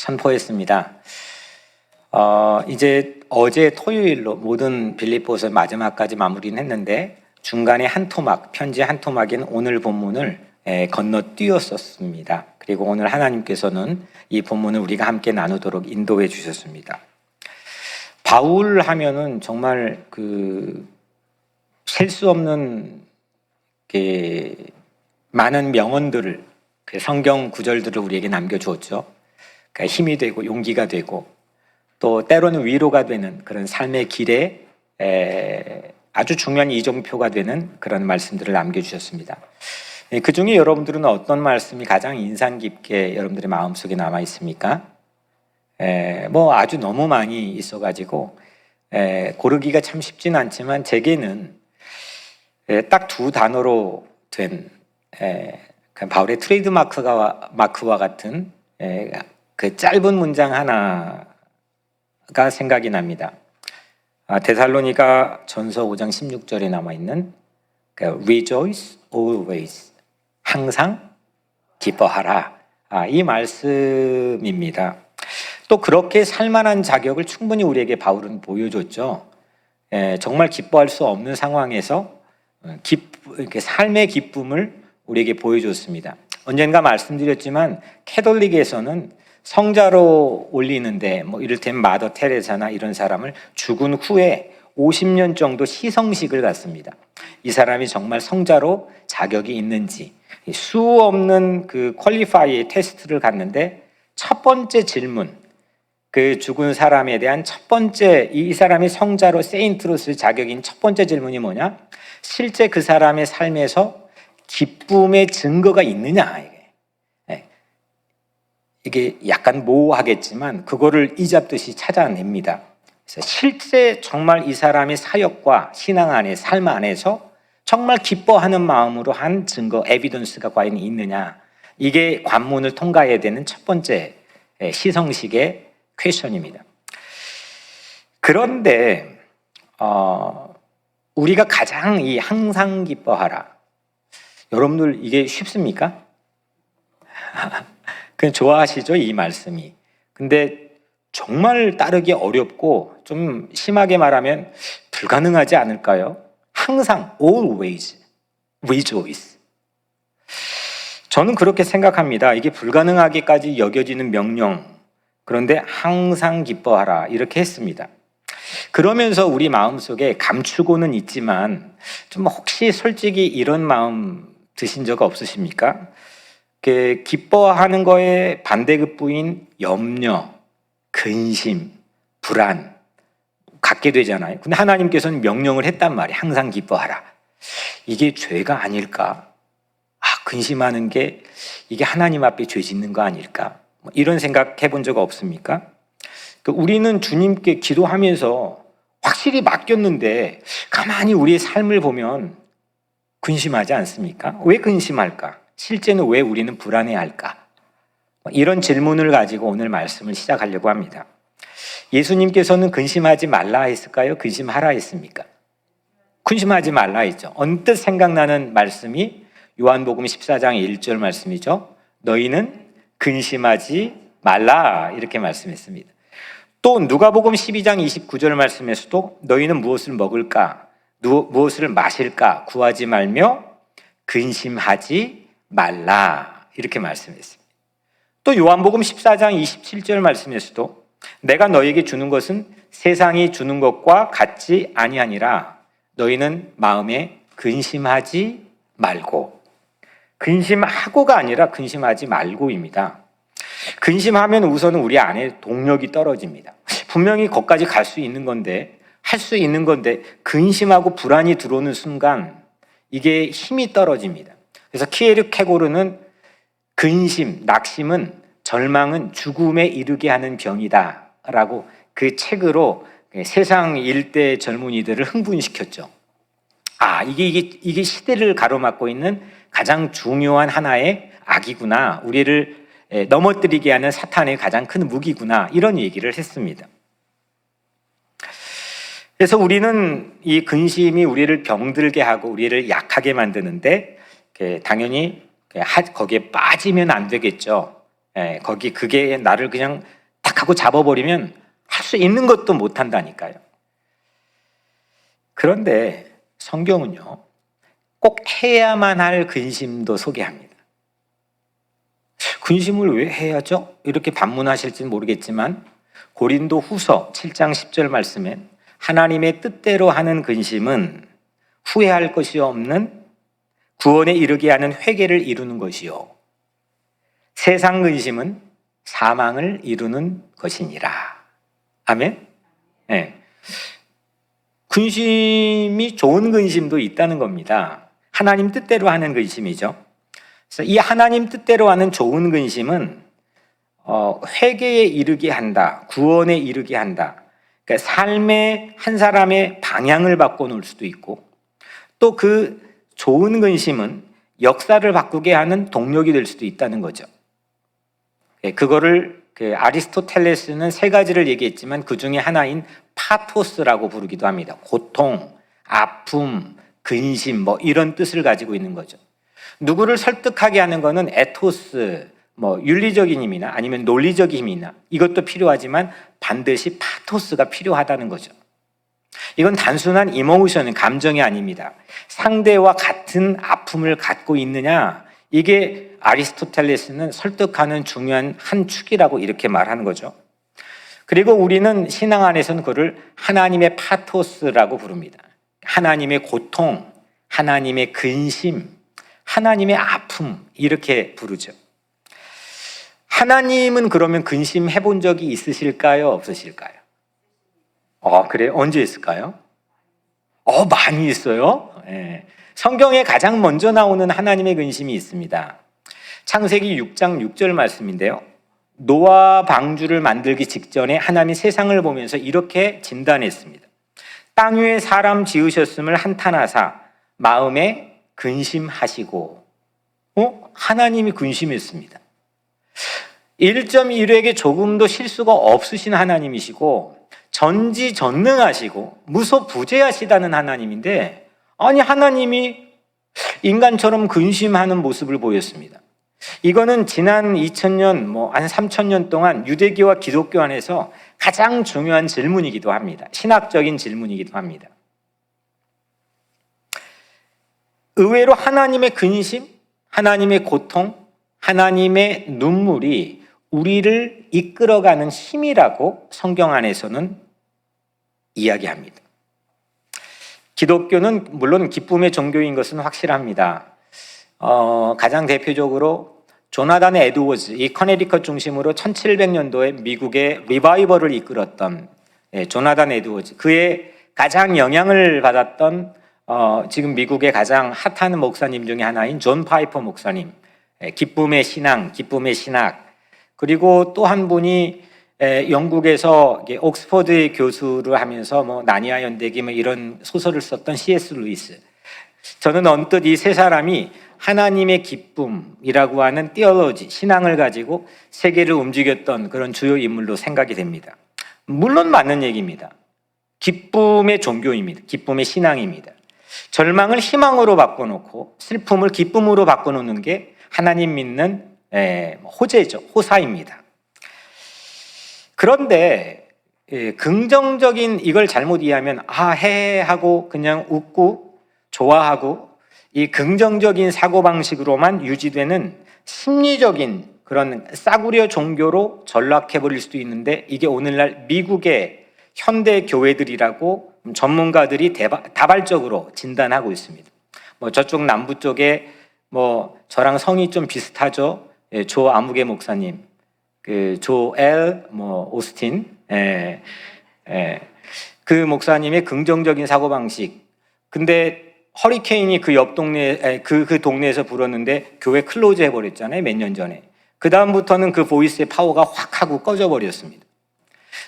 선포했습니다. 이제 어제 토요일로 모든 빌립보서 마지막까지 마무리는 했는데 중간에 한 토막, 편지 한 토막인 오늘 본문을 건너뛰었었습니다. 그리고 오늘 하나님께서는 이 본문을 우리가 함께 나누도록 인도해 주셨습니다. 바울 하면은 정말 셀 수 없는 많은 명언들을, 성경 구절들을 우리에게 남겨주었죠. 그러니까 힘이 되고 용기가 되고 또 때로는 위로가 되는 그런 삶의 길에 아주 중요한 이정표가 되는 그런 말씀들을 남겨주셨습니다. 그 중에 여러분들은 어떤 말씀이 가장 인상 깊게 여러분들의 마음속에 남아 있습니까? 아주 너무 많이 있어가지고 고르기가 참 쉽진 않지만 제게는 딱 두 단어로 된 바울의 트레이드 마크와 같은 그 짧은 문장 하나가 생각이 납니다. 데살로니가 전서 5장 16절에 남아있는 Rejoice always, 항상 기뻐하라, 이 말씀입니다. 또 그렇게 살만한 자격을 충분히 우리에게 바울은 보여줬죠. 정말 기뻐할 수 없는 상황에서 삶의 기쁨을 우리에게 보여줬습니다. 언젠가 말씀드렸지만 캐톨릭에서는 성자로 올리는데 이를테면 마더 테레사나 이런 사람을 죽은 후에 50년 정도 시성식을 갖습니다. 이 사람이 정말 성자로 자격이 있는지 수 없는 퀄리파이 테스트를 갖는데 첫 번째 질문, 그 죽은 사람에 대한 첫 번째, 이 사람이 성자로 세인트로 쓸 자격인 첫 번째 질문이 뭐냐? 실제 그 사람의 삶에서 기쁨의 증거가 있느냐? 이게 약간 모호하겠지만 그거를 이잡듯이 찾아냅니다. 그래서 실제 정말 이 사람의 사역과 신앙 안에, 삶 안에서 정말 기뻐하는 마음으로 한 증거, 에비던스가 과연 있느냐? 이게 관문을 통과해야 되는 첫 번째 시성식의 퀘션입니다. 그런데 우리가 가장 이 항상 기뻐하라, 여러분들 이게 쉽습니까? 그냥 좋아하시죠, 이 말씀이. 근데 정말 따르기 어렵고 좀 심하게 말하면 불가능하지 않을까요? 항상 always rejoice. 저는 그렇게 생각합니다. 이게 불가능하게까지 여겨지는 명령, 그런데 항상 기뻐하라 이렇게 했습니다. 그러면서 우리 마음속에 감추고는 있지만 좀 혹시 솔직히 이런 마음 드신 적 없으십니까? 기뻐하는 거에 반대급부인 염려, 근심, 불안 갖게 되잖아요. 근데 하나님께서는 명령을 했단 말이에요. 항상 기뻐하라. 이게 죄가 아닐까? 근심하는 게 이게 하나님 앞에 죄 짓는 거 아닐까? 이런 생각 해본 적 없습니까? 우리는 주님께 기도하면서 확실히 맡겼는데 가만히 우리의 삶을 보면 근심하지 않습니까? 왜 근심할까? 실제는 왜 우리는 불안해할까? 이런 질문을 가지고 오늘 말씀을 시작하려고 합니다. 예수님께서는 근심하지 말라 했을까요? 근심하라 했습니까? 근심하지 말라 했죠. 언뜻 생각나는 말씀이 요한복음 14장 1절 말씀이죠. 너희는 근심하지 말라 이렇게 말씀했습니다. 또 누가복음 12장 29절 말씀에서도 너희는 무엇을 먹을까? 무엇을 마실까? 구하지 말며 근심하지 말라 이렇게 말씀했습니다. 또 요한복음 14장 27절 말씀에서도 내가 너에게 주는 것은 세상이 주는 것과 같지 아니하니라. 너희는 마음에 근심하지 말고. 근심하고가 아니라 근심하지 말고입니다. 근심하면 우선은 우리 안에 동력이 떨어집니다. 분명히 거기까지 갈 수 있는 건데, 할 수 있는 건데 근심하고 불안이 들어오는 순간 이게 힘이 떨어집니다. 그래서 키에르케고르는 근심, 낙심은, 절망은 죽음에 이르게 하는 병이다 라고 그 책으로 세상 일대 젊은이들을 흥분시켰죠. 이게 시대를 가로막고 있는 가장 중요한 하나의 악이구나, 우리를 넘어뜨리게 하는 사탄의 가장 큰 무기구나, 이런 얘기를 했습니다. 그래서 우리는 이 근심이 우리를 병들게 하고 우리를 약하게 만드는데 당연히 거기에 빠지면 안 되겠죠. 거기 그게 나를 그냥 딱 하고 잡아버리면 할 수 있는 것도 못 한다니까요. 그런데 성경은요, 꼭 해야만 할 근심도 소개합니다. 근심을 왜 해야죠? 이렇게 반문하실지는 모르겠지만 고린도 후서 7장 10절 말씀에 하나님의 뜻대로 하는 근심은 후회할 것이 없는 구원에 이르게 하는 회개를 이루는 것이요, 세상 근심은 사망을 이루는 것이니라. 아멘. 네. 근심이 좋은 근심도 있다는 겁니다. 하나님 뜻대로 하는 근심이죠. 그래서 이 하나님 뜻대로 하는 좋은 근심은 회개에 이르게 한다, 구원에 이르게 한다. 그러니까 삶의 한 사람의 방향을 바꿔놓을 수도 있고, 또 그 좋은 근심은 역사를 바꾸게 하는 동력이 될 수도 있다는 거죠. 그거를 아리스토텔레스는 세 가지를 얘기했지만 그 중에 하나인 파토스라고 부르기도 합니다. 고통, 아픔, 근심 뭐 이런 뜻을 가지고 있는 거죠. 누구를 설득하게 하는 거는 에토스, 뭐 윤리적인 힘이나 아니면 논리적인 힘이나 이것도 필요하지만 반드시 파토스가 필요하다는 거죠. 이건 단순한 이모션, 감정이 아닙니다. 상대와 같은 아픔을 갖고 있느냐, 이게 아리스토텔레스는 설득하는 중요한 한 축이라고 이렇게 말하는 거죠. 그리고 우리는 신앙 안에서는 그를 하나님의 파토스라고 부릅니다. 하나님의 고통, 하나님의 근심, 하나님의 아픔 이렇게 부르죠. 하나님은 그러면 근심해 본 적이 있으실까요? 없으실까요? 그래요? 언제 있을까요? 많이 있어요. 네. 성경에 가장 먼저 나오는 하나님의 근심이 있습니다. 창세기 6장 6절 말씀인데요. 노아 방주를 만들기 직전에 하나님이 세상을 보면서 이렇게 진단했습니다. 땅 위에 사람 지으셨음을 한탄하사 마음에 근심하시고. 하나님이 근심했습니다. 1.1획에 조금도 실수가 없으신 하나님이시고 전지전능하시고 무소부재하시다는 하나님인데, 아니 하나님이 인간처럼 근심하는 모습을 보였습니다. 이거는 지난 2000년, 한 3000년 동안 유대교와 기독교 안에서 가장 중요한 질문이기도 합니다. 신학적인 질문이기도 합니다. 의외로 하나님의 근심, 하나님의 고통, 하나님의 눈물이 우리를 이끌어가는 힘이라고 성경 안에서는 이야기합니다. 기독교는 물론 기쁨의 종교인 것은 확실합니다. 가장 대표적으로 조나단 에드워즈, 이 커네디컷 중심으로 1700년도에 미국의 리바이벌을 이끌었던 조나단 에드워즈, 그의 가장 영향을 받았던 지금 미국의 가장 핫한 목사님 중에 하나인 존 파이퍼 목사님, 기쁨의 신앙, 기쁨의 신학. 그리고 또 한 분이 영국에서 옥스퍼드의 교수를 하면서 나니아 연대기 이런 소설을 썼던 C.S. 루이스. 저는 언뜻 이 세 사람이 하나님의 기쁨이라고 하는 티올로지, 신앙을 가지고 세계를 움직였던 그런 주요 인물로 생각이 됩니다. 물론 맞는 얘기입니다. 기쁨의 종교입니다. 기쁨의 신앙입니다. 절망을 희망으로 바꿔놓고 슬픔을 기쁨으로 바꿔놓는 게 하나님 믿는 호재죠. 호사입니다. 그런데 긍정적인 이걸 잘못 이해하면 하고 그냥 웃고 좋아하고 이 긍정적인 사고방식으로만 유지되는 심리적인 그런 싸구려 종교로 전락해버릴 수도 있는데, 이게 오늘날 미국의 현대 교회들이라고 전문가들이 다발적으로 진단하고 있습니다. 저쪽 남부 쪽에 저랑 성이 좀 비슷하죠. 조 아무개 목사님, 조엘 오스틴, 그 목사님의 긍정적인 사고방식. 근데 허리케인이 그 옆 동네, 그 동네에서 불었는데 교회 클로즈 해버렸잖아요, 몇 년 전에. 그 다음부터는 그 보이스의 파워가 확 하고 꺼져버렸습니다.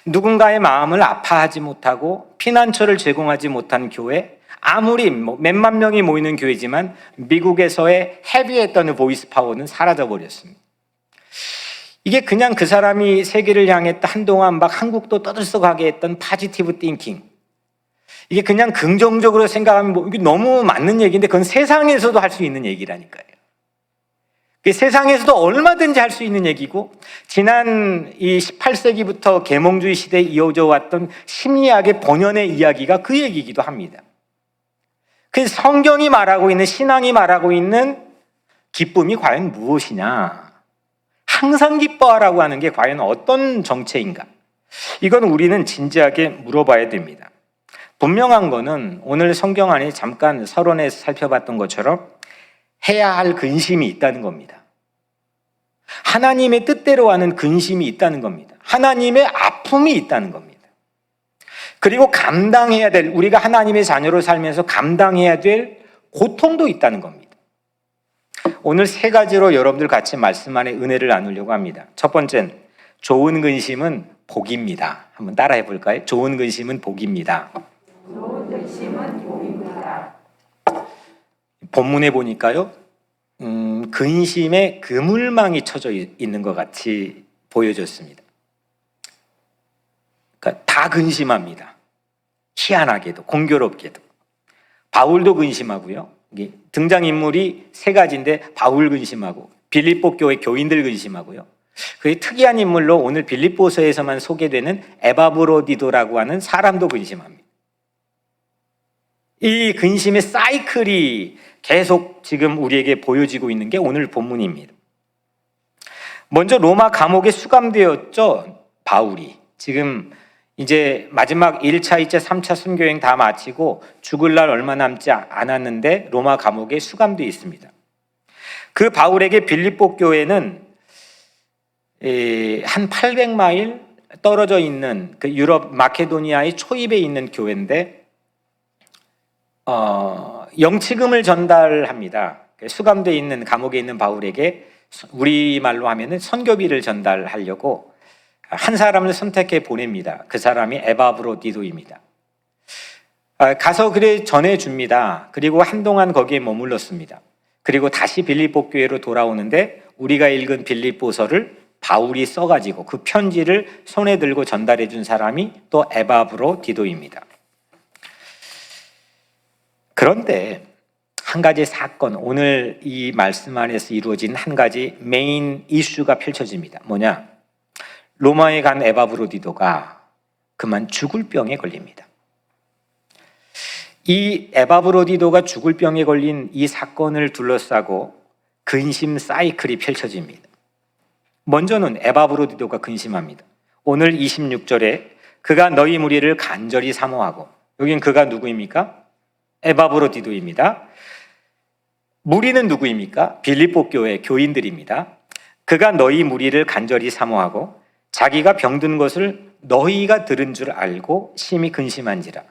누군가의 마음을 아파하지 못하고 피난처를 제공하지 못한 교회, 아무리 몇만 명이 모이는 교회지만 미국에서의 헤비했던 보이스 파워는 사라져버렸습니다. 이게 그냥 그 사람이 세계를 향했다 한동안 한국도 떠들썩하게 했던 파지티브 띵킹, 이게 그냥 긍정적으로 생각하면 이게 너무 맞는 얘기인데 그건 세상에서도 할 수 있는 얘기라니까요. 세상에서도 얼마든지 할 수 있는 얘기고, 지난 이 18세기부터 계몽주의 시대에 이어져 왔던 심리학의 본연의 이야기가 그 얘기이기도 합니다. 그래서 성경이 말하고 있는, 신앙이 말하고 있는 기쁨이 과연 무엇이냐? 항상 기뻐하라고 하는 게 과연 어떤 정체인가? 이건 우리는 진지하게 물어봐야 됩니다. 분명한 거는 오늘 성경 안에 잠깐 서론에서 살펴봤던 것처럼 해야 할 근심이 있다는 겁니다. 하나님의 뜻대로 하는 근심이 있다는 겁니다. 하나님의 아픔이 있다는 겁니다. 그리고 감당해야 될, 우리가 하나님의 자녀로 살면서 감당해야 될 고통도 있다는 겁니다. 오늘 세 가지로 여러분들 같이 말씀 안에 은혜를 나누려고 합니다. 첫 번째는 좋은 근심은 복입니다. 한번 따라해 볼까요? 좋은 근심은 복입니다. 좋은 근심은 복입니다. 본문에 보니까요, 근심에 그물망이 쳐져 있는 것 같이 보여졌습니다. 그러니까 다 근심합니다. 희한하게도, 공교롭게도. 바울도 근심하고요. 등장인물이 세 가지인데 바울 근심하고 빌립보 교회 교인들 근심하고요. 그 특이한 인물로 오늘 빌립보서에서만 소개되는 에바브로디도라고 하는 사람도 근심합니다. 이 근심의 사이클이 계속 지금 우리에게 보여지고 있는 게 오늘 본문입니다. 먼저 로마 감옥에 수감되었죠, 바울이. 지금 이제 마지막 1차, 2차, 3차 순교여행 다 마치고 죽을 날 얼마 남지 않았는데 로마 감옥에 수감되어 있습니다. 그 바울에게 빌립보 교회는 한 800마일 떨어져 있는 그 유럽 마케도니아의 초입에 있는 교회인데 영치금을 전달합니다. 수감되어 있는 감옥에 있는 바울에게 우리말로 하면은 선교비를 전달하려고 한 사람을 선택해 보냅니다. 그 사람이 에바브로디도입니다. 가서 그래 전해줍니다. 그리고 한동안 거기에 머물렀습니다. 그리고 다시 빌립보 교회로 돌아오는데 우리가 읽은 빌립보서를 바울이 써가지고 그 편지를 손에 들고 전달해 준 사람이 또 에바브로디도입니다. 그런데 한 가지 사건, 오늘 이 말씀 안에서 이루어진 한 가지 메인 이슈가 펼쳐집니다. 뭐냐? 로마에 간 에바브로디도가 그만 죽을 병에 걸립니다. 이 에바브로디도가 죽을 병에 걸린 이 사건을 둘러싸고 근심 사이클이 펼쳐집니다. 먼저는 에바브로디도가 근심합니다. 오늘 26절에 그가 너희 무리를 간절히 사모하고, 여긴 그가 누구입니까? 에바브로디도입니다. 무리는 누구입니까? 빌립보 교회 교인들입니다. 그가 너희 무리를 간절히 사모하고 자기가 병든 것을 너희가 들은 줄 알고 심히 근심한지라.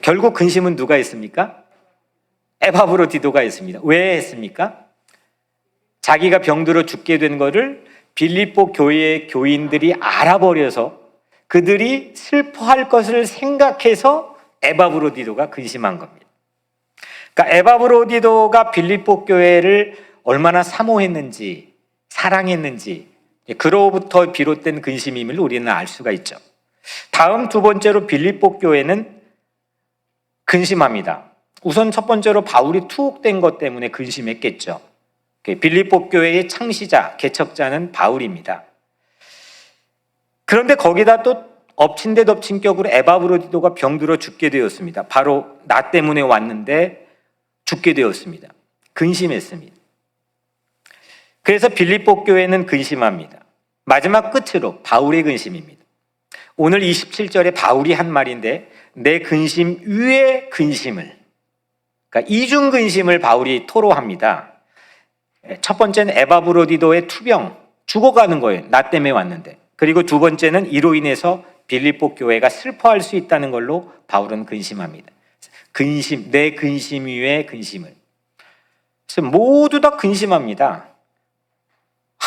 결국 근심은 누가 했습니까? 에바브로디도가 했습니다. 왜 했습니까? 자기가 병들어 죽게 된 것을 빌립보 교회의 교인들이 알아버려서 그들이 슬퍼할 것을 생각해서 에바브로디도가 근심한 겁니다. 그러니까 에바브로디도가 빌립보 교회를 얼마나 사모했는지, 사랑했는지, 그로부터 비롯된 근심임을 우리는 알 수가 있죠. 다음 두 번째로 빌립보 교회는 근심합니다. 우선 첫 번째로 바울이 투옥된 것 때문에 근심했겠죠. 빌립보 교회의 창시자, 개척자는 바울입니다. 그런데 거기다 또 엎친 데 덮친 격으로 에바브로디도가 병들어 죽게 되었습니다. 바로 나 때문에 왔는데 죽게 되었습니다. 근심했습니다. 그래서 빌립보 교회는 근심합니다. 마지막 끝으로 바울의 근심입니다. 오늘 27절에 바울이 한 말인데 내 근심 위에 근심을, 그러니까 이중 근심을 바울이 토로합니다. 첫 번째는 에바브로디도의 투병, 죽어가는 거예요. 나 때문에 왔는데. 그리고 두 번째는 이로 인해서 빌립보 교회가 슬퍼할 수 있다는 걸로 바울은 근심합니다. 근심, 내 근심 위에 근심을. 그래서 모두 다 근심합니다.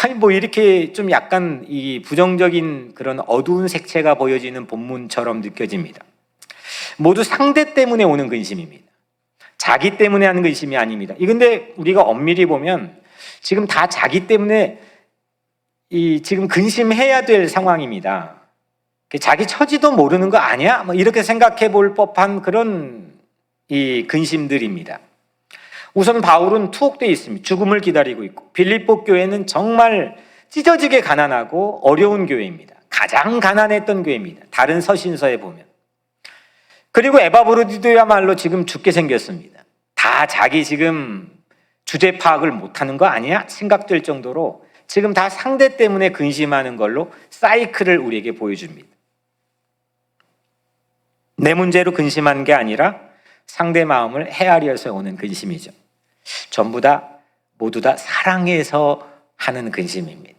아니 뭐 이렇게 좀 약간 이 부정적인 그런 어두운 색채가 보여지는 본문처럼 느껴집니다. 모두 상대 때문에 오는 근심입니다. 자기 때문에 하는 근심이 아닙니다. 근데 우리가 엄밀히 보면 지금 다 자기 때문에 지금 근심해야 될 상황입니다. 자기 처지도 모르는 거 아니야? 뭐 이렇게 생각해 볼 법한 그런 이 근심들입니다. 우선 바울은 투옥되어 있습니다. 죽음을 기다리고 있고, 빌립보 교회는 정말 찢어지게 가난하고 어려운 교회입니다. 가장 가난했던 교회입니다. 다른 서신서에 보면. 그리고 에바브로디도야말로 지금 죽게 생겼습니다. 다 자기 지금 주제 파악을 못하는 거 아니야? 생각될 정도로 지금 다 상대 때문에 근심하는 걸로 사이클을 우리에게 보여줍니다. 내 문제로 근심한 게 아니라 상대 마음을 헤아려서 오는 근심이죠. 전부 다 모두 다 사랑해서 하는 근심입니다.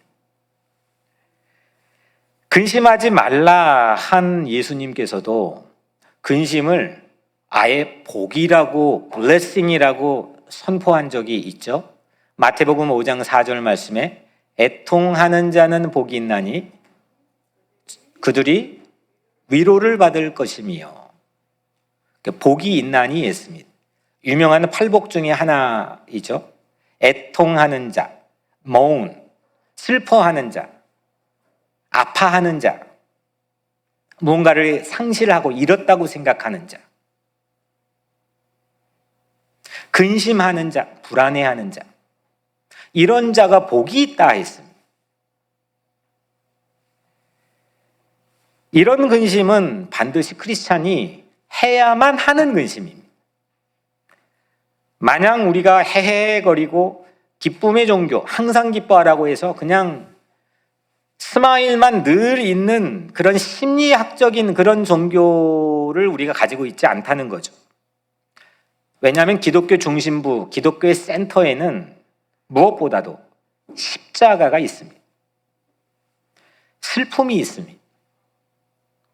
근심하지 말라 한 예수님께서도 근심을 아예 복이라고, 블레싱이라고 선포한 적이 있죠. 마태복음 5장 4절 말씀에 애통하는 자는 복이 있나니 그들이 위로를 받을 것이며, 복이 있나니 했습니다. 유명한 팔복 중에 하나이죠. 애통하는 자, mourn, 슬퍼하는 자, 아파하는 자, 무언가를 상실하고 잃었다고 생각하는 자, 근심하는 자, 불안해하는 자, 이런 자가 복이 있다 했습니다. 이런 근심은 반드시 크리스찬이 해야만 하는 근심입니다. 마냥 우리가 헤헤거리고 기쁨의 종교, 항상 기뻐하라고 해서 그냥 스마일만 늘 있는 그런 심리학적인 그런 종교를 우리가 가지고 있지 않다는 거죠. 왜냐하면 기독교 중심부, 기독교의 센터에는 무엇보다도 십자가가 있습니다. 슬픔이 있습니다.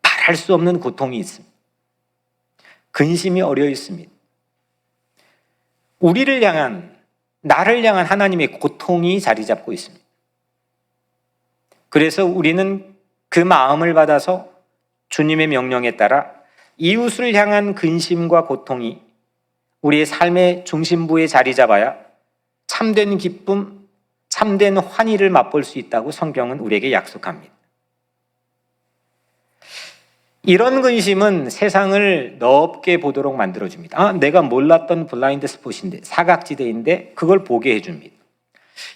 말할 수 없는 고통이 있습니다. 근심이 어려 있습니다. 우리를 향한, 나를 향한 하나님의 고통이 자리 잡고 있습니다. 그래서 우리는 그 마음을 받아서 주님의 명령에 따라 이웃을 향한 근심과 고통이 우리의 삶의 중심부에 자리 잡아야 참된 기쁨, 참된 환희를 맛볼 수 있다고 성경은 우리에게 약속합니다. 이런 근심은 세상을 넓게 보도록 만들어줍니다. 내가 몰랐던 블라인드 스폿인데, 사각지대인데 그걸 보게 해줍니다.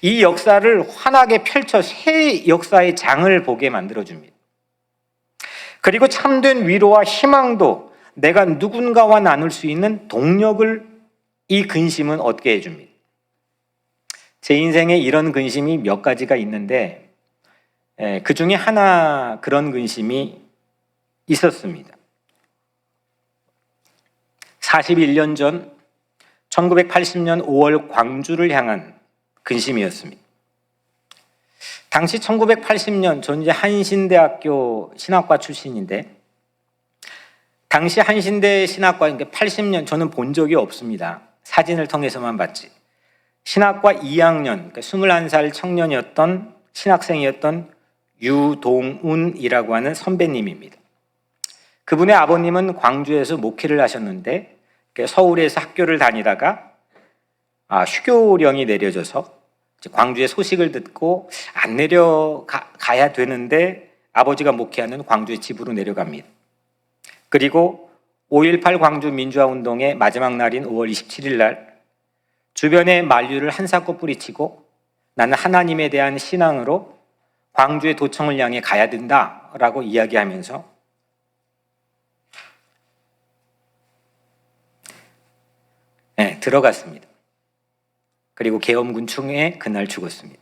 이 역사를 환하게 펼쳐 새 역사의 장을 보게 만들어줍니다. 그리고 참된 위로와 희망도 내가 누군가와 나눌 수 있는 동력을 이 근심은 얻게 해줍니다. 제 인생에 이런 근심이 몇 가지가 있는데 그 중에 하나 그런 근심이 있었습니다. 41년 전 1980년 5월 광주를 향한 근심이었습니다. 당시 1980년, 전 이제 한신대학교 신학과 출신인데, 당시 한신대 신학과, 그러니까 80년, 저는 본 적이 없습니다. 사진을 통해서만 봤지. 신학과 2학년, 그러니까 21살 청년이었던, 신학생이었던 유동운이라고 하는 선배님입니다. 그분의 아버님은 광주에서 목회를 하셨는데 서울에서 학교를 다니다가 휴교령이 내려져서 광주의 소식을 듣고 안 내려가야 되는데 아버지가 목회하는 광주의 집으로 내려갑니다. 그리고 5.18 광주 민주화운동의 마지막 날인 5월 27일 날 주변에 만류를 한사코 뿌리치고 나는 하나님에 대한 신앙으로 광주의 도청을 향해 가야 된다라고 이야기하면서 들어갔습니다. 그리고 계엄군총에 그날 죽었습니다.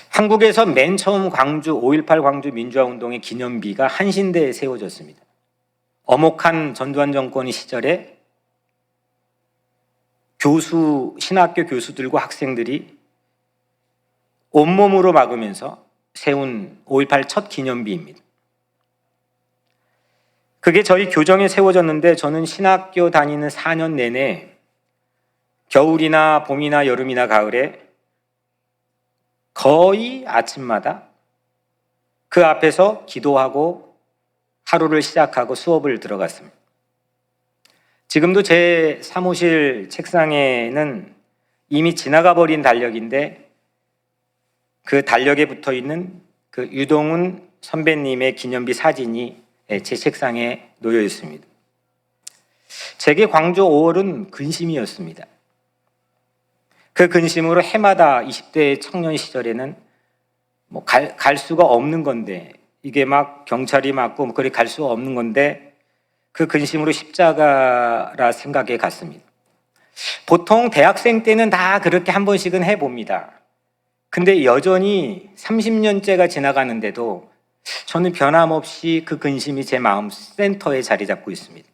한국에서 맨 처음 5.18 광주 민주화운동의 기념비가 한신대에 세워졌습니다. 엄혹한 전두환 정권의 시절에 신학교 교수들과 학생들이 온몸으로 막으면서 세운 5.18 첫 기념비입니다. 그게 저희 교정에 세워졌는데 저는 신학교 다니는 4년 내내 겨울이나 봄이나 여름이나 가을에 거의 아침마다 그 앞에서 기도하고 하루를 시작하고 수업을 들어갔습니다. 지금도 제 사무실 책상에는 이미 지나가 버린 달력인데 그 달력에 붙어 있는 그 유동훈 선배님의 기념비 사진이 제 책상에 놓여 있습니다. 제게 광주 5월은 근심이었습니다. 그 근심으로 해마다 20대 청년 시절에는 갈 수가 없는 건데, 이게 막 경찰이 맞고 그리 갈 수가 없는 건데, 그 근심으로 십자가라 생각해 갔습니다. 보통 대학생 때는 다 그렇게 한 번씩은 해봅니다. 근데 여전히 30년째가 지나가는데도 저는 변함없이 그 근심이 제 마음 센터에 자리 잡고 있습니다.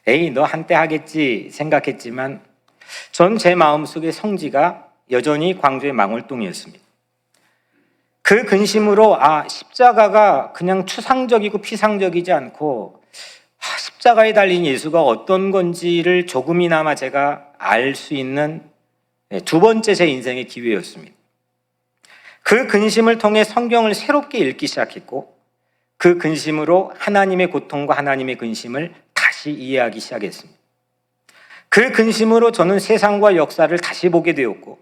에이, 너 한때 하겠지 생각했지만 전 제 마음속의 성지가 여전히 광주의 망월동이었습니다. 그 근심으로 십자가가 그냥 추상적이고 피상적이지 않고 십자가에 달린 예수가 어떤 건지를 조금이나마 제가 알 수 있는 두 번째 제 인생의 기회였습니다. 그 근심을 통해 성경을 새롭게 읽기 시작했고, 그 근심으로 하나님의 고통과 하나님의 근심을 다시 이해하기 시작했습니다. 그 근심으로 저는 세상과 역사를 다시 보게 되었고,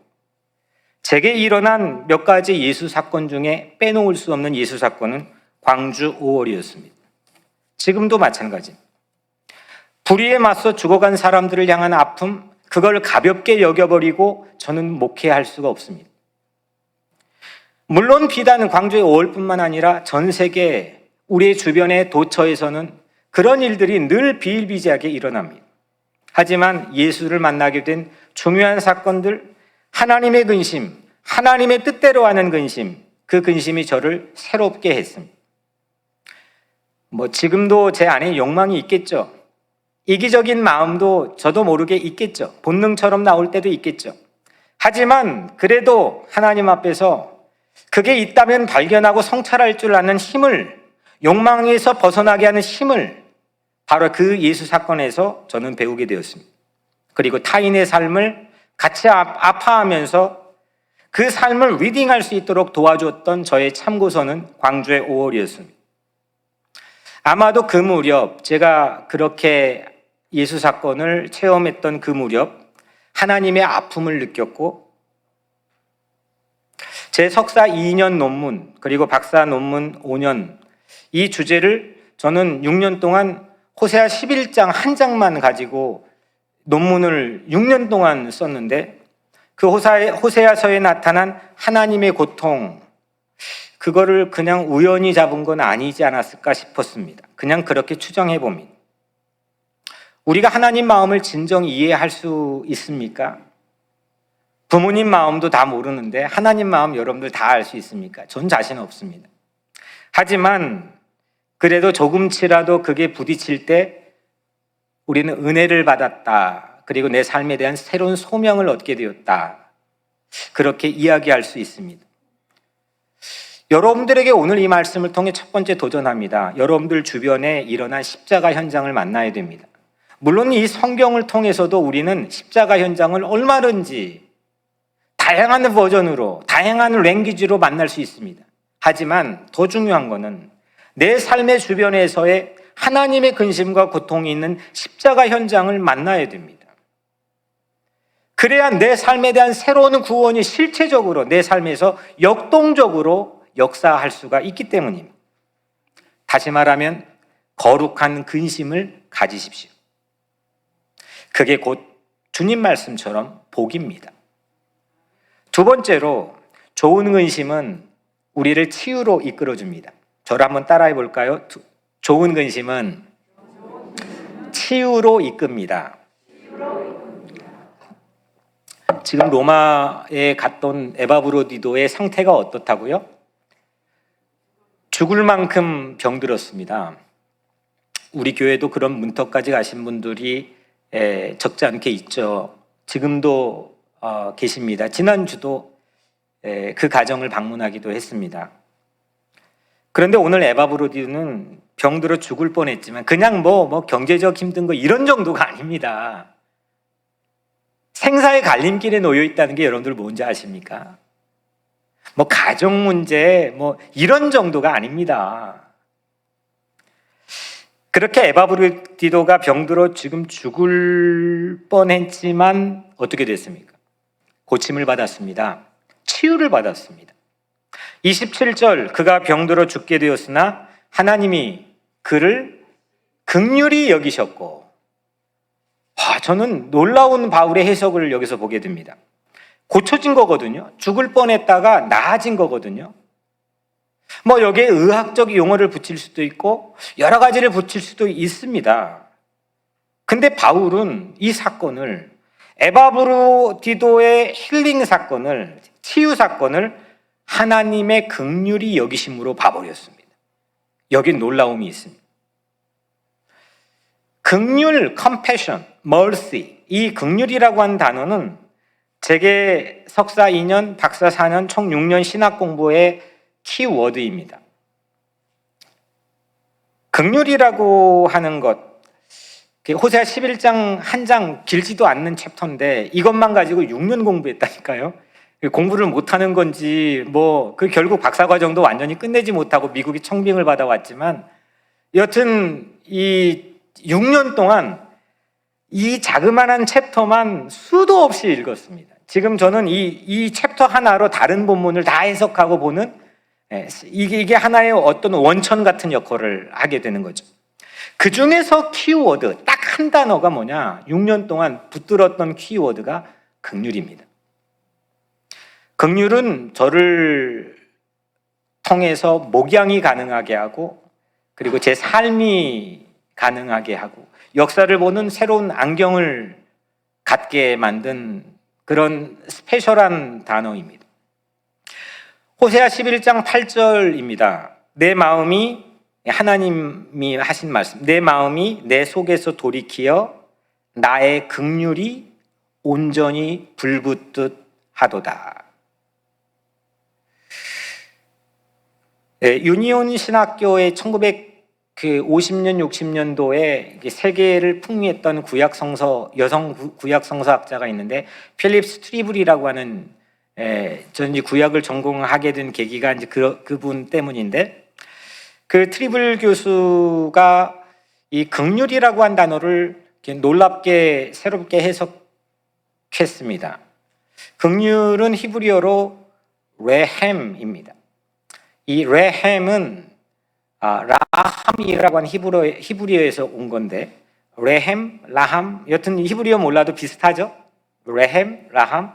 제게 일어난 몇 가지 예수 사건 중에 빼놓을 수 없는 예수 사건은 광주 5월이었습니다. 지금도 마찬가지입니다. 불의에 맞서 죽어간 사람들을 향한 아픔, 그걸 가볍게 여겨버리고 저는 목회할 수가 없습니다. 물론 비단 광주의 5월뿐만 아니라 전 세계 우리 주변의 도처에서는 그런 일들이 늘 비일비재하게 일어납니다. 하지만 예수를 만나게 된 중요한 사건들, 하나님의 근심, 하나님의 뜻대로 하는 근심, 그 근심이 저를 새롭게 했습니다. 지금도 제 안에 욕망이 있겠죠. 이기적인 마음도 저도 모르게 있겠죠. 본능처럼 나올 때도 있겠죠. 하지만 그래도 하나님 앞에서 그게 있다면 발견하고 성찰할 줄 아는 힘을, 욕망에서 벗어나게 하는 힘을 바로 그 예수 사건에서 저는 배우게 되었습니다. 그리고 타인의 삶을 같이 아파하면서 그 삶을 리딩할 수 있도록 도와줬던 저의 참고서는 광주의 5월이었습니다. 아마도 그 무렵, 제가 그렇게 예수 사건을 체험했던 그 무렵 하나님의 아픔을 느꼈고, 제 석사 2년 논문 그리고 박사 논문 5년, 이 주제를 저는 6년 동안 호세아 11장 한 장만 가지고 논문을 6년 동안 썼는데, 그 호세아서에 나타난 하나님의 고통, 그거를 그냥 우연히 잡은 건 아니지 않았을까 싶었습니다. 그냥 그렇게 추정해 봅니다. 우리가 하나님 마음을 진정 이해할 수 있습니까? 부모님 마음도 다 모르는데 하나님 마음 여러분들 다 알 수 있습니까? 전 자신 없습니다. 하지만 그래도 조금치라도 그게 부딪힐 때 우리는 은혜를 받았다, 그리고 내 삶에 대한 새로운 소명을 얻게 되었다, 그렇게 이야기할 수 있습니다. 여러분들에게 오늘 이 말씀을 통해 첫 번째 도전합니다. 여러분들 주변에 일어난 십자가 현장을 만나야 됩니다. 물론 이 성경을 통해서도 우리는 십자가 현장을 얼마든지 다양한 버전으로, 다양한 랭귀지로 만날 수 있습니다. 하지만 더 중요한 것은 내 삶의 주변에서의 하나님의 근심과 고통이 있는 십자가 현장을 만나야 됩니다. 그래야 내 삶에 대한 새로운 구원이 실체적으로 내 삶에서 역동적으로 역사할 수가 있기 때문입니다. 다시 말하면 거룩한 근심을 가지십시오. 그게 곧 주님 말씀처럼 복입니다. 두 번째로, 좋은 근심은 우리를 치유로 이끌어줍니다. 저를 한번 따라해 볼까요? 좋은 근심은 치유로 이끕니다. 지금 로마에 갔던 에바브로디도의 상태가 어떻다고요? 죽을 만큼 병들었습니다. 우리 교회도 그런 문턱까지 가신 분들이 적지 않게 있죠. 지금도 계십니다. 지난주도 그 가정을 방문하기도 했습니다. 그런데 오늘 에바브로디는 병들어 죽을 뻔했지만 그냥 경제적 힘든 거 이런 정도가 아닙니다. 생사의 갈림길에 놓여 있다는 게 여러분들 뭔지 아십니까? 가정 문제 이런 정도가 아닙니다. 그렇게 에바브로디도가 병들어 지금 죽을 뻔했지만 어떻게 됐습니까? 고침을 받았습니다. 치유를 받았습니다. 27절, 그가 병들어 죽게 되었으나 하나님이 그를 긍휼히 여기셨고 저는 놀라운 바울의 해석을 여기서 보게 됩니다. 고쳐진 거거든요. 죽을 뻔했다가 나아진 거거든요. 뭐 여기에 의학적 용어를 붙일 수도 있고 여러 가지를 붙일 수도 있습니다. 근데 바울은 이 사건을, 에바브로디도의 힐링 사건을, 치유 사건을 하나님의 긍휼히 여기심으로 봐버렸습니다. 여기 놀라움이 있습니다. 긍휼, compassion, mercy, 이 긍휼이라고 하는 단어는 제게 석사 2년, 박사 4년, 총 6년 신학 공부의 키워드입니다. 긍휼이라고 하는 것, 호세아 11장 한 장 길지도 않는 챕터인데 이것만 가지고 6년 공부했다니까요. 공부를 못하는 건지 그 결국 박사과정도 완전히 끝내지 못하고 미국이 청빙을 받아왔지만 여튼 이 6년 동안 이 자그마한 챕터만 수도 없이 읽었습니다. 지금 저는 이 챕터 하나로 다른 본문을 다 해석하고 보는, 이게 하나의 어떤 원천 같은 역할을 하게 되는 거죠. 그 중에서 키워드 딱 한 단어가 뭐냐, 6년 동안 붙들었던 키워드가 긍휼입니다. 긍휼은 저를 통해서 목양이 가능하게 하고, 그리고 제 삶이 가능하게 하고, 역사를 보는 새로운 안경을 갖게 만든 그런 스페셜한 단어입니다. 호세아 11장 8절입니다. 내 마음이, 하나님이 하신 말씀, 내 마음이 내 속에서 돌이키어 나의 긍휼이 온전히 불붙듯 하도다. 유니온 신학교의 1950년, 60년도에 세계를 풍미했던 여성 구약 성서학자가 있는데, 필립 스트리블이라고 하는, 저는 이 구약을 전공하게 된 계기가 이제 그분 때문인데, 그 트리블 교수가 이 긍휼이라고 한 단어를 놀랍게 새롭게 해석했습니다. 긍휼은 히브리어로 레햄입니다. 이 레햄은 라함이라고 하는 히브리어에서 온 건데, 레햄, 라함, 여튼 히브리어 몰라도 비슷하죠? 레햄, 라함.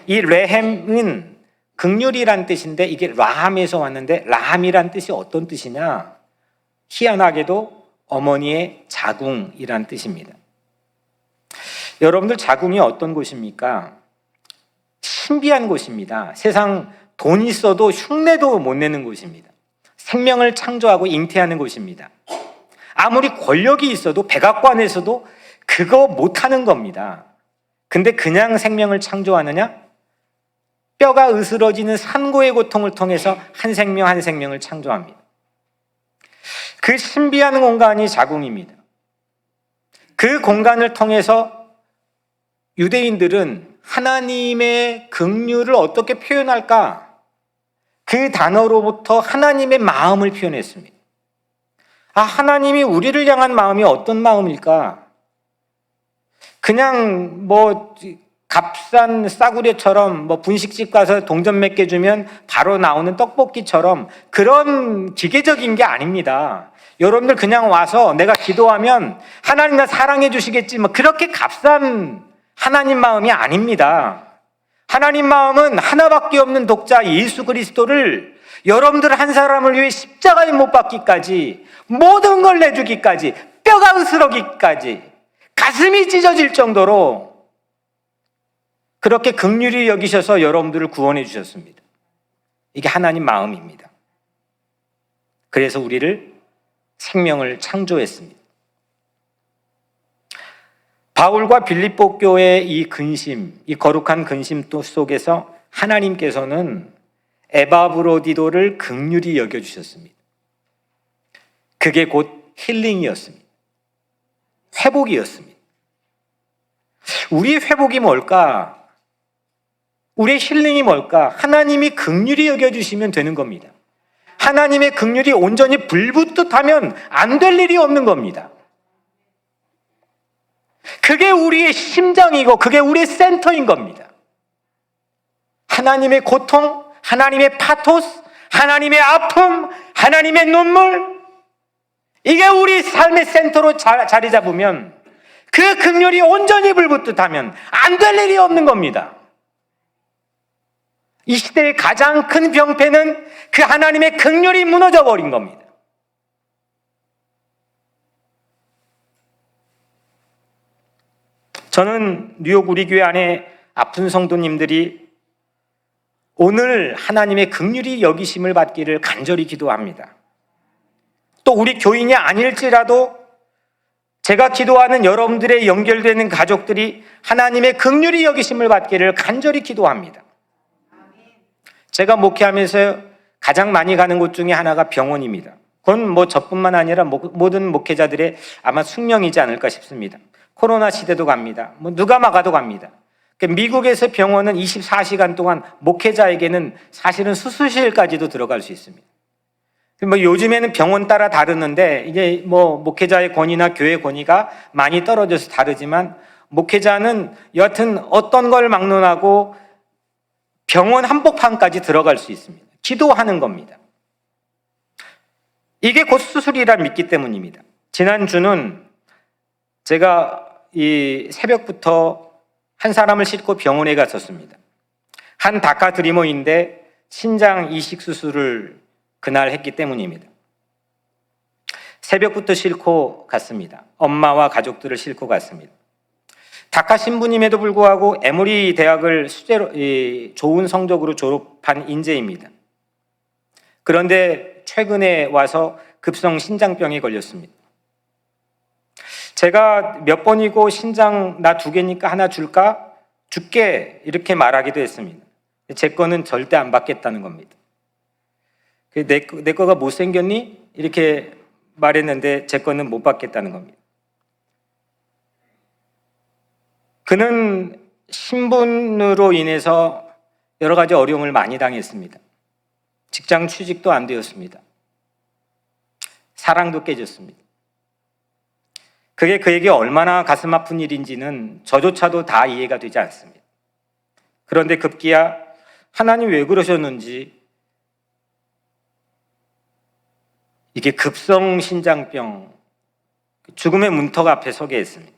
이 레햄은 긍휼이란 뜻인데 이게 라함에서 왔는데, 라함이란 뜻이 어떤 뜻이냐? 희한하게도 어머니의 자궁이란 뜻입니다. 여러분들, 자궁이 어떤 곳입니까? 신비한 곳입니다. 세상 돈 있어도 흉내도 못 내는 곳입니다. 생명을 창조하고 잉태하는 곳입니다. 아무리 권력이 있어도 백악관에서도 그거 못하는 겁니다. 근데 그냥 생명을 창조하느냐? 뼈가 으스러지는 산고의 고통을 통해서 한 생명 한 생명을 창조합니다. 그 신비한 공간이 자궁입니다. 그 공간을 통해서 유대인들은 하나님의 긍휼을 어떻게 표현할까? 그 단어로부터 하나님의 마음을 표현했습니다. 하나님이 우리를 향한 마음이 어떤 마음일까? 그냥 값싼 싸구려처럼 분식집 가서 동전 몇 개 주면 바로 나오는 떡볶이처럼 그런 기계적인 게 아닙니다. 여러분들 그냥 와서 내가 기도하면 하나님 나 사랑해 주시겠지, 그렇게 값싼 하나님 마음이 아닙니다. 하나님 마음은 하나밖에 없는 독자 예수 그리스도를 여러분들 한 사람을 위해 십자가에 못 박기까지, 모든 걸 내주기까지, 뼈가 으스러기까지, 가슴이 찢어질 정도로 그렇게 긍휼히 여기셔서 여러분들을 구원해 주셨습니다. 이게 하나님 마음입니다. 그래서 우리를 생명을 창조했습니다. 바울과 빌립보 교회의 이 근심, 이 거룩한 근심 속에서 하나님께서는 에바브로디도를 긍휼히 여겨주셨습니다. 그게 곧 힐링이었습니다. 회복이었습니다. 우리의 회복이 뭘까? 우리의 힐링이 뭘까? 하나님이 긍휼히 여겨주시면 되는 겁니다. 하나님의 긍휼이 온전히 불붙듯 하면 안 될 일이 없는 겁니다. 그게 우리의 심장이고 그게 우리의 센터인 겁니다. 하나님의 고통, 하나님의 파토스, 하나님의 아픔, 하나님의 눈물, 이게 우리 삶의 센터로 자리 잡으면 그 긍휼이 온전히 불붙듯하면 안 될 일이 없는 겁니다. 이 시대의 가장 큰 병폐는 그 하나님의 긍휼이 무너져 버린 겁니다. 저는 뉴욕 우리 교회 안에 아픈 성도님들이 오늘 하나님의 긍휼이 여기심을 받기를 간절히 기도합니다. 또 우리 교인이 아닐지라도 제가 기도하는 여러분들의 연결되는 가족들이 하나님의 긍휼이 여기심을 받기를 간절히 기도합니다. 제가 목회하면서 가장 많이 가는 곳 중에 하나가 병원입니다. 그건 뭐 저뿐만 아니라 모든 목회자들의 아마 숙명이지 않을까 싶습니다. 코로나 시대도 갑니다. 뭐 누가 막아도 갑니다. 미국에서 병원은 24시간 동안 목회자에게는 사실은 수술실까지도 들어갈 수 있습니다. 뭐 요즘에는 병원 따라 다르는데 이제 뭐 목회자의 권위나 교회 권위가 많이 떨어져서 다르지만 목회자는 여하튼 어떤 걸 막론하고 병원 한복판까지 들어갈 수 있습니다. 기도하는 겁니다. 이게 곧 수술이라 믿기 때문입니다. 지난주는 제가 이 새벽부터 한 사람을 싣고 병원에 갔었습니다. 한 다카 드리머인데 신장 이식 수술을 그날 했기 때문입니다. 새벽부터 싣고 갔습니다. 엄마와 가족들을 싣고 갔습니다. 다카 신부님에도 불구하고 에모리 대학을 수재로 좋은 성적으로 졸업한 인재입니다. 그런데 최근에 와서 급성 신장병에 걸렸습니다. 제가 몇 번이고 신장 나 2개니까 하나 줄까? 줄게 이렇게 말하기도 했습니다. 제 거는 절대 안 받겠다는 겁니다. 내 거가 못생겼니? 이렇게 말했는데 제 거는 못 받겠다는 겁니다. 그는 신분으로 인해서 여러 가지 어려움을 많이 당했습니다. 직장 취직도 안 되었습니다. 사랑도 깨졌습니다. 그게 그에게 얼마나 가슴 아픈 일인지는 저조차도 다 이해가 되지 않습니다. 그런데 급기야 하나님 왜 그러셨는지 이게 급성 신장병 죽음의 문턱 앞에 서게 했습니다.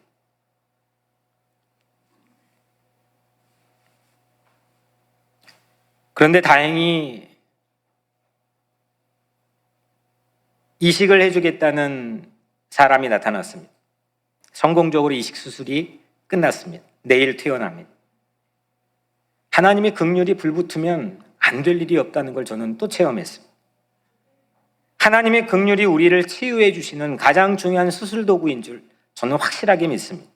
그런데 다행히 이식을 해주겠다는 사람이 나타났습니다. 성공적으로 이식 수술이 끝났습니다. 내일 퇴원합니다. 하나님의 긍휼이 불붙으면 안 될 일이 없다는 걸 저는 또 체험했습니다. 하나님의 긍휼이 우리를 치유해 주시는 가장 중요한 수술 도구인 줄 저는 확실하게 믿습니다.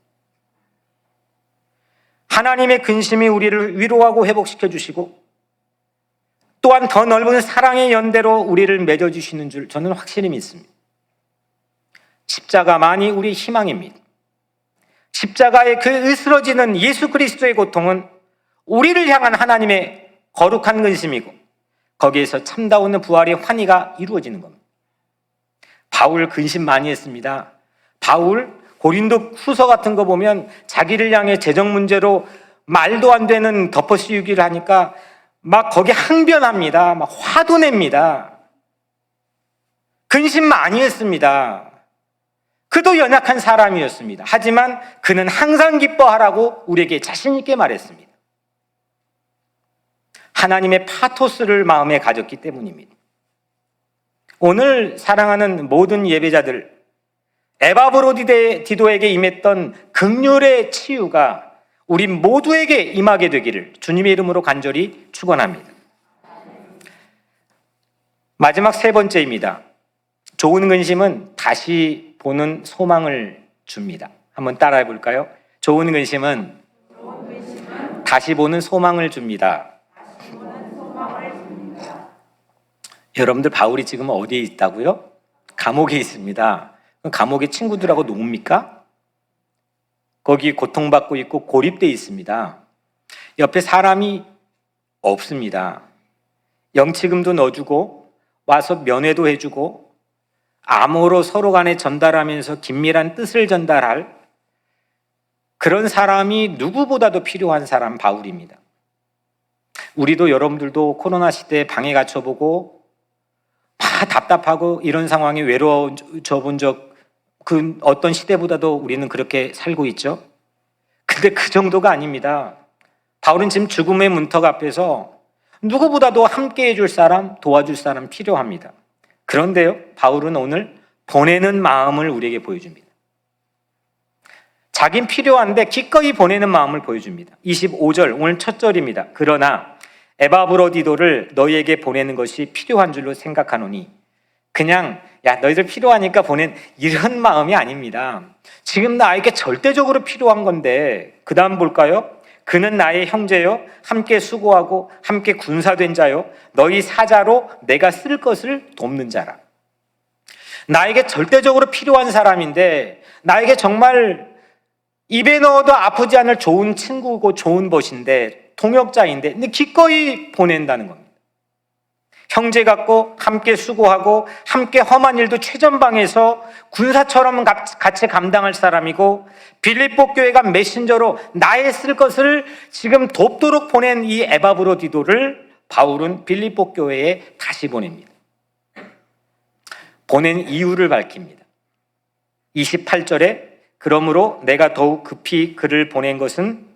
하나님의 근심이 우리를 위로하고 회복시켜 주시고 또한 더 넓은 사랑의 연대로 우리를 맺어주시는 줄 저는 확실히 믿습니다. 십자가만이 우리의 희망입니다. 십자가의 그 으스러지는 예수 그리스도의 고통은 우리를 향한 하나님의 거룩한 근심이고 거기에서 참다운 부활의 환희가 이루어지는 겁니다. 바울 근심 많이 했습니다. 바울 고린도 후서 같은 거 보면 자기를 향해 재정 문제로 말도 안 되는 덮어씌우기를 하니까 막 거기 항변합니다. 막 화도 냅니다. 근심 많이 했습니다. 그도 연약한 사람이었습니다. 하지만 그는 항상 기뻐하라고 우리에게 자신 있게 말했습니다. 하나님의 파토스를 마음에 가졌기 때문입니다. 오늘 사랑하는 모든 예배자들, 에바브로디도에게 임했던 긍휼의 치유가 우리 모두에게 임하게 되기를 주님의 이름으로 간절히 축원합니다. 마지막 3번째입니다. 좋은 근심은 다시 보는 소망을 줍니다. 한번 따라해 볼까요? 좋은 근심은 다시 보는 소망을 줍니다. 여러분들 바울이 지금 어디에 있다고요? 감옥에 있습니다. 감옥에 친구들하고 놉니까? 거기 고통받고 있고 고립돼 있습니다. 옆에 사람이 없습니다. 영치금도 넣어주고 와서 면회도 해주고 암호로 서로 간에 전달하면서 긴밀한 뜻을 전달할 그런 사람이 누구보다도 필요한 사람 바울입니다. 우리도 여러분들도 코로나 시대에 방에 갇혀보고 다 답답하고 이런 상황에 외로워져 본 적 그 어떤 시대보다도 우리는 그렇게 살고 있죠. 근데 그 정도가 아닙니다. 바울은 지금 죽음의 문턱 앞에서 누구보다도 함께 해줄 사람, 도와줄 사람 필요합니다. 그런데요, 바울은 오늘 보내는 마음을 우리에게 보여줍니다. 자긴 필요한데 기꺼이 보내는 마음을 보여줍니다. 25절, 오늘 첫 절입니다. 그러나 에바브로디도를 너희에게 보내는 것이 필요한 줄로 생각하노니, 그냥 야 너희들 필요하니까 보낸 이런 마음이 아닙니다. 지금 나에게 절대적으로 필요한 건데, 그 다음 볼까요? 그는 나의 형제요, 함께 수고하고 함께 군사된 자요, 너희 사자로 내가 쓸 것을 돕는 자라. 나에게 절대적으로 필요한 사람인데, 나에게 정말 입에 넣어도 아프지 않을 좋은 친구고 좋은 벗인데, 동역자인데, 근데 기꺼이 보낸다는 겁니다. 형제 같고 함께 수고하고 함께 험한 일도 최전방에서 군사처럼 같이 감당할 사람이고, 빌립보 교회가 메신저로 나의 쓸 것을 지금 돕도록 보낸 이 에바브로디도를 바울은 빌립보 교회에 다시 보냅니다. 보낸 이유를 밝힙니다. 28절에 그러므로 내가 더욱 급히 그를 보낸 것은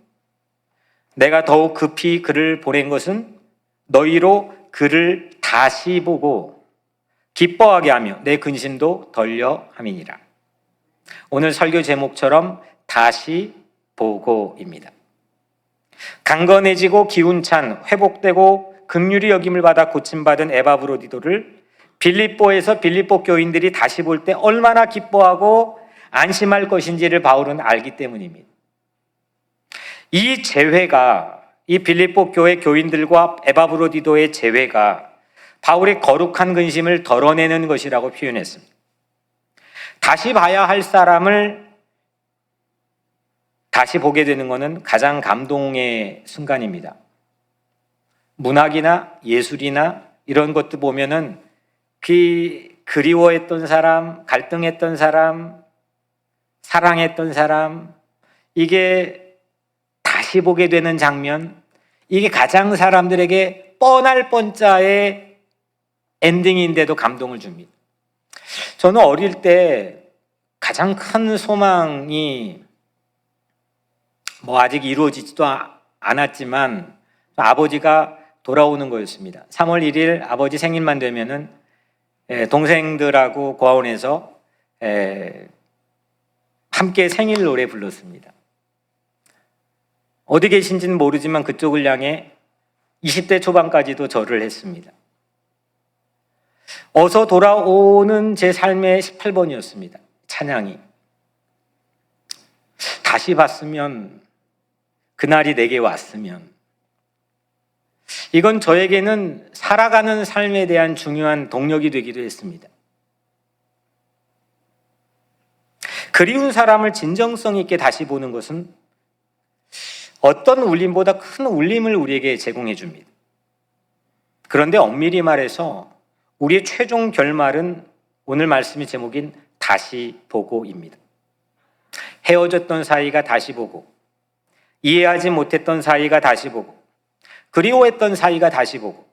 너희로 그를 다시 보고 기뻐하게 하며 내 근심도 덜려 함이니라. 오늘 설교 제목처럼 다시 보고입니다. 강건해지고 기운찬, 회복되고 긍휼히 여김을 받아 고침받은 에바브로디도를 빌립보에서 빌립보 교인들이 다시 볼 때 얼마나 기뻐하고 안심할 것인지를 바울은 알기 때문입니다. 이 재회가, 이 빌립보 교회 교인들과 에바브로디도의 재회가 바울의 거룩한 근심을 덜어내는 것이라고 표현했습니다. 다시 봐야 할 사람을 다시 보게 되는 것은 가장 감동의 순간입니다. 문학이나 예술이나 이런 것도 보면은 그리워했던 사람, 갈등했던 사람, 사랑했던 사람, 이게 다시 보게 되는 장면, 이게 가장 사람들에게 뻔할 뻔짜의 엔딩인데도 감동을 줍니다. 저는 어릴 때 가장 큰 소망이 아직 이루어지지도 않았지만 아버지가 돌아오는 거였습니다. 3월 1일 아버지 생일만 되면은 동생들하고 고아원에서 함께 생일 노래 불렀습니다. 어디 계신지는 모르지만 그쪽을 향해 20대 초반까지도 절을 했습니다. 어서 돌아오는 제 삶의 18번이었습니다. 찬양이. 다시 봤으면, 그날이 내게 왔으면. 이건 저에게는 살아가는 삶에 대한 중요한 동력이 되기도 했습니다. 그리운 사람을 진정성 있게 다시 보는 것은 어떤 울림보다 큰 울림을 우리에게 제공해 줍니다. 그런데 엄밀히 말해서 우리의 최종 결말은 오늘 말씀의 제목인 다시 보고입니다. 헤어졌던 사이가 다시 보고, 이해하지 못했던 사이가 다시 보고, 그리워했던 사이가 다시 보고,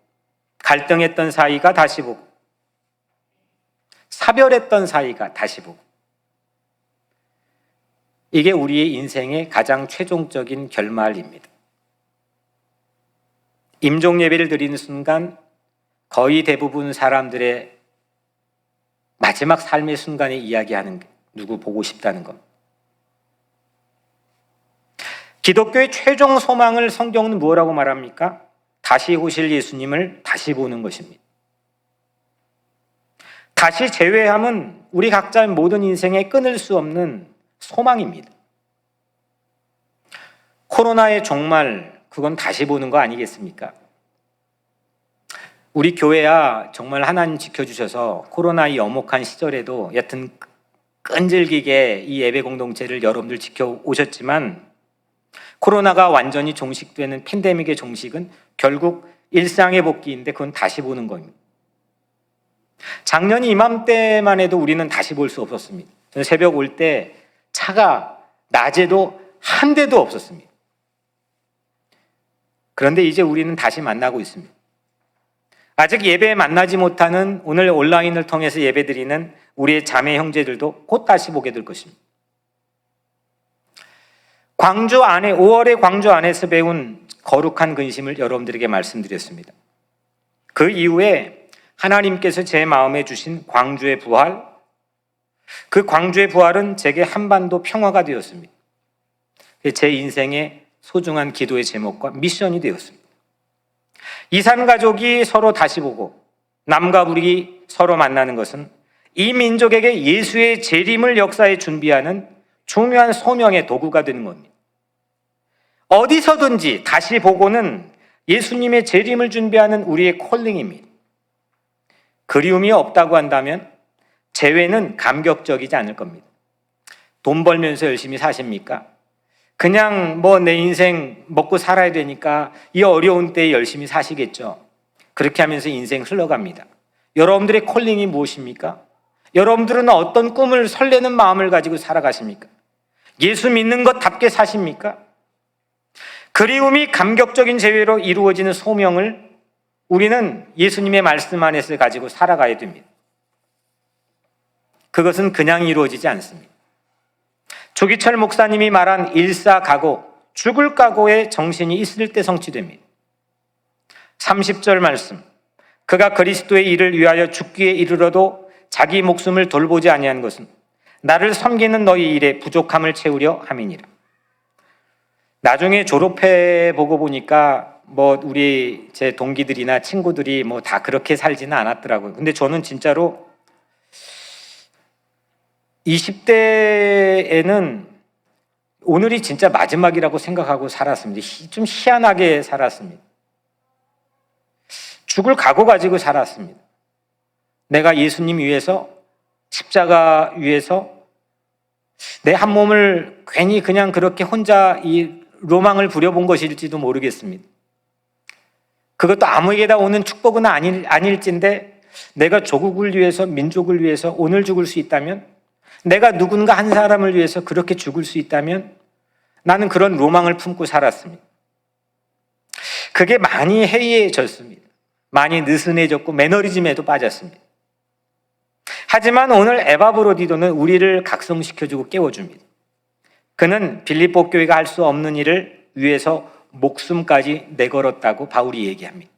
갈등했던 사이가 다시 보고, 사별했던 사이가 다시 보고, 이게 우리의 인생의 가장 최종적인 결말입니다. 임종 예배를 드리는 순간 거의 대부분 사람들의 마지막 삶의 순간에 이야기하는 게 누구 보고 싶다는 것. 기독교의 최종 소망을 성경은 무엇이라고 말합니까? 다시 오실 예수님을 다시 보는 것입니다. 다시 재회함은 우리 각자의 모든 인생에 끊을 수 없는 소망입니다. 코로나의 종말, 그건 다시 보는 거 아니겠습니까? 우리 교회야 정말 하나님 지켜주셔서 코로나 이 엄혹한 시절에도 여튼 끈질기게 이 예배 공동체를 여러분들 지켜오셨지만, 코로나가 완전히 종식되는 팬데믹의 종식은 결국 일상의 복귀인데 그건 다시 보는 겁니다. 작년 이맘때만 해도 우리는 다시 볼 수 없었습니다. 저는 새벽 올 때 차가 낮에도 한 대도 없었습니다. 그런데 이제 우리는 다시 만나고 있습니다. 아직 예배에 만나지 못하는 오늘 온라인을 통해서 예배드리는 우리의 자매 형제들도 곧 다시 보게 될 것입니다. 광주 안에 5월의 광주 안에서 배운 거룩한 근심을 여러분들에게 말씀드렸습니다. 그 이후에 하나님께서 제 마음에 주신 광주의 부활, 그 광주의 부활은 제게 한반도 평화가 되었습니다. 제 인생의 소중한 기도의 제목과 미션이 되었습니다. 이산 가족이 서로 다시 보고 남과 북이 서로 만나는 것은 이 민족에게 예수의 재림을 역사에 준비하는 중요한 소명의 도구가 되는 겁니다. 어디서든지 다시 보고는 예수님의 재림을 준비하는 우리의 콜링입니다. 그리움이 없다고 한다면 재회는 감격적이지 않을 겁니다. 돈 벌면서 열심히 사십니까? 그냥 내 인생 먹고 살아야 되니까 이 어려운 때에 열심히 사시겠죠. 그렇게 하면서 인생 흘러갑니다. 여러분들의 콜링이 무엇입니까? 여러분들은 어떤 꿈을 설레는 마음을 가지고 살아가십니까? 예수 믿는 것답게 사십니까? 그리움이 감격적인 재회로 이루어지는 소명을 우리는 예수님의 말씀 안에서 가지고 살아가야 됩니다. 그것은 그냥 이루어지지 않습니다. 조기철 목사님이 말한 일사각오, 죽을 각오의 정신이 있을 때 성취됩니다. 30절 말씀, 그가 그리스도의 일을 위하여 죽기에 이르러도 자기 목숨을 돌보지 아니한 것은 나를 섬기는 너희 일에 부족함을 채우려 함이니라. 나중에 졸업해 보고 보니까 우리 제 동기들이나 친구들이 다 그렇게 살지는 않았더라고요. 근데 저는 진짜로 20대에는 오늘이 진짜 마지막이라고 생각하고 살았습니다. 좀 희한하게 살았습니다. 죽을 각오 가지고 살았습니다. 내가 예수님 위해서, 십자가 위해서 내 한 몸을 괜히 그냥 그렇게 혼자 이 로망을 부려본 것일지도 모르겠습니다. 그것도 아무에게나 오는 축복은 아닐진데 내가 조국을 위해서, 민족을 위해서 오늘 죽을 수 있다면, 내가 누군가 한 사람을 위해서 그렇게 죽을 수 있다면 나는 그런 로망을 품고 살았습니다. 그게 많이 해이해졌습니다. 많이 느슨해졌고 매너리즘에도 빠졌습니다. 하지만 오늘 에바브로디도는 우리를 각성시켜주고 깨워줍니다. 그는 빌립보 교회가 할 수 없는 일을 위해서 목숨까지 내걸었다고 바울이 얘기합니다.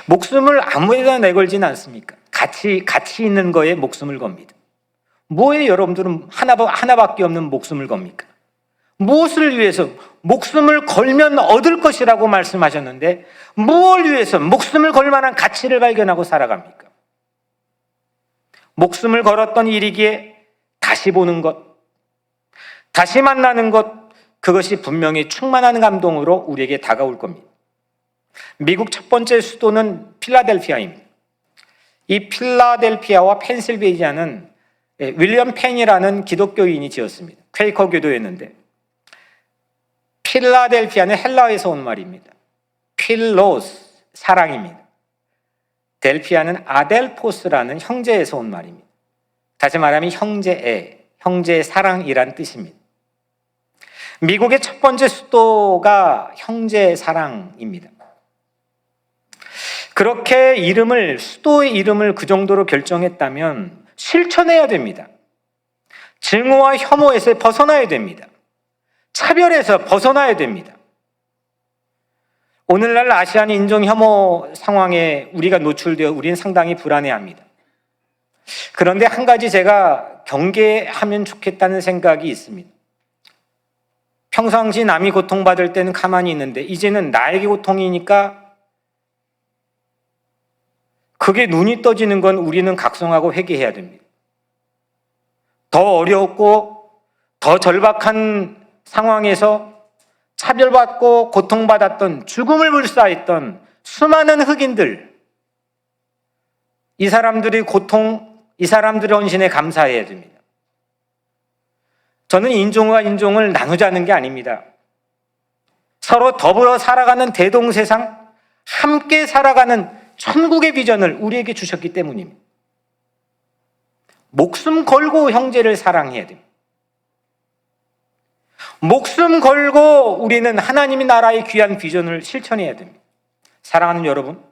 목숨을 아무에나 내걸지는 않습니까? 가치 있는 거에 목숨을 겁니다. 뭐에 여러분들은 하나밖에 없는 목숨을 겁니까? 무엇을 위해서? 목숨을 걸면 얻을 것이라고 말씀하셨는데 무엇을 위해서 목숨을 걸 만한 가치를 발견하고 살아갑니까? 목숨을 걸었던 일이기에 다시 보는 것, 다시 만나는 것, 그것이 분명히 충만한 감동으로 우리에게 다가올 겁니다. 미국 첫 번째 수도는 필라델피아입니다. 이 필라델피아와 펜실베이니아는 윌리엄 펜이라는 기독교인이 지었습니다. 퀘이커 교도였는데, 필라델피아는 헬라어에서 온 말입니다. 필로스, 사랑입니다. 델피아는 아델포스라는 형제에서 온 말입니다. 다시 말하면 형제의 사랑이란 뜻입니다. 미국의 첫 번째 수도가 형제의 사랑입니다. 그렇게 수도의 이름을 그 정도로 결정했다면 실천해야 됩니다. 증오와 혐오에서 벗어나야 됩니다. 차별에서 벗어나야 됩니다. 오늘날 아시안 인종 혐오 상황에 우리가 노출되어 우리는 상당히 불안해합니다. 그런데 한 가지 제가 경계하면 좋겠다는 생각이 있습니다. 평상시 남이 고통받을 때는 가만히 있는데 이제는 나에게 고통이니까 그게 눈이 떠지는 건 우리는 각성하고 회개해야 됩니다. 더 어렵고 더 절박한 상황에서 차별받고 고통받았던, 죽음을 불사했던 수많은 흑인들, 이 사람들의 고통, 이 사람들의 헌신에 감사해야 됩니다. 저는 인종과 인종을 나누자는 게 아닙니다. 서로 더불어 살아가는 대동세상, 함께 살아가는 천국의 비전을 우리에게 주셨기 때문입니다. 목숨 걸고 형제를 사랑해야 됩니다. 목숨 걸고 우리는 하나님의 나라의 귀한 비전을 실천해야 됩니다. 사랑하는 여러분,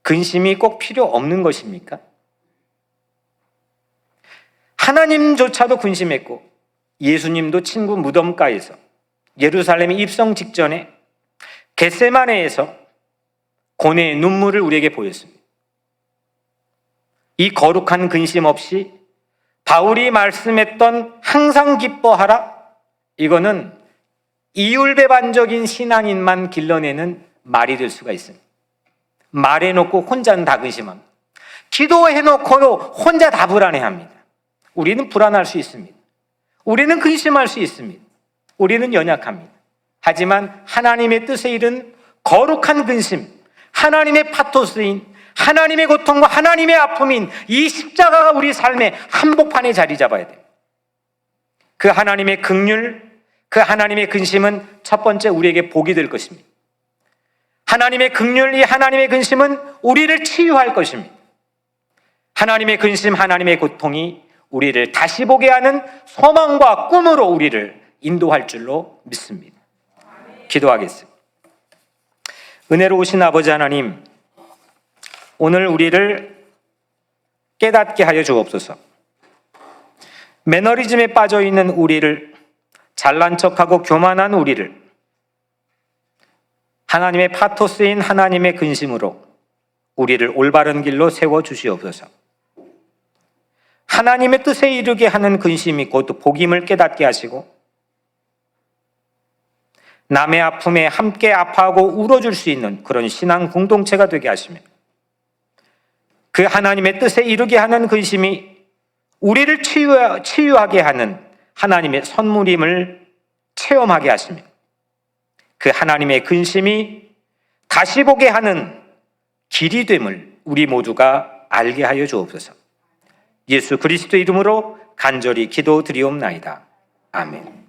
근심이 꼭 필요 없는 것입니까? 하나님조차도 근심했고 예수님도 친구 무덤가에서 예루살렘 입성 직전에 겟세마네에서 고뇌의 눈물을 우리에게 보였습니다. 이 거룩한 근심 없이 바울이 말씀했던 항상 기뻐하라, 이거는 이율배반적인 신앙인만 길러내는 말이 될 수가 있습니다. 말해놓고 혼자는 다 근심합니다. 기도해놓고도 혼자 다 불안해합니다. 우리는 불안할 수 있습니다. 우리는 근심할 수 있습니다. 우리는 연약합니다. 하지만 하나님의 뜻에 이른 거룩한 근심, 하나님의 파토스인 하나님의 고통과 하나님의 아픔인 이 십자가가 우리 삶의 한복판에 자리 잡아야 됩니다. 그 하나님의 긍휼, 그 하나님의 근심은 첫 번째 우리에게 복이 될 것입니다. 하나님의 긍휼, 이 하나님의 근심은 우리를 치유할 것입니다. 하나님의 근심, 하나님의 고통이 우리를 다시 보게 하는 소망과 꿈으로 우리를 인도할 줄로 믿습니다. 기도하겠습니다. 은혜로우신 아버지 하나님, 오늘 우리를 깨닫게 하여 주옵소서. 매너리즘에 빠져 있는 우리를, 잘난 척하고 교만한 우리를 하나님의 파토스인 하나님의 근심으로 우리를 올바른 길로 세워 주시옵소서. 하나님의 뜻에 이르게 하는 근심이 곧 복임을 깨닫게 하시고 남의 아픔에 함께 아파하고 울어줄 수 있는 그런 신앙 공동체가 되게 하시며 그 하나님의 뜻에 이르게 하는 근심이 우리를 치유하게 하는 하나님의 선물임을 체험하게 하시며 그 하나님의 근심이 다시 보게 하는 길이 됨을 우리 모두가 알게 하여 주옵소서. 예수 그리스도 이름으로 간절히 기도드리옵나이다. 아멘.